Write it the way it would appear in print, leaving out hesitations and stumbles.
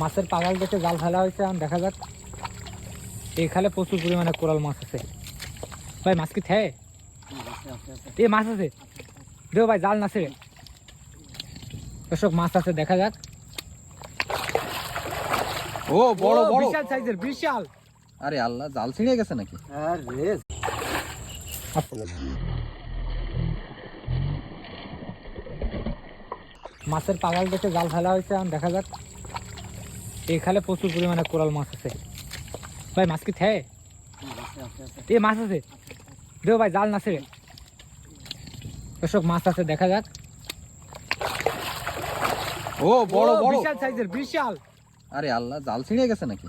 মাছের পাগাল দেখে জাল ফেলা হয়েছে, এখন দেখা যাক। এখানে প্রচুর পরিমাণে কোরাল মাছ আছে ভাই। মাছ কি থাকে? এ মাছ আছে, দেও ভাই, জাল না ছেড়ে। দর্শক মাছ আছে, দেখা যাক। ও বড় বড় বিশাল সাইজের, বিশাল। আরে আল্লাহ, জাল ছিঁড়ে গেছে নাকি? মাছের পাগাল দেখে জাল ফেলা হয়েছে, এখন দেখা যাক। এখানে প্রচুর পরিমাণে কোরাল মাছ আছে ভাই। মাছ কি থাকে? এ মাছ আছে, দেও ভাই, জাল না ছেড়ে। দর্শক মাছ আছে, দেখা যাক। ও বড় বড় বিশাল সাইজের, বিশাল। আরে আল্লাহ, জাল ছিঁড়ে গেছে নাকি?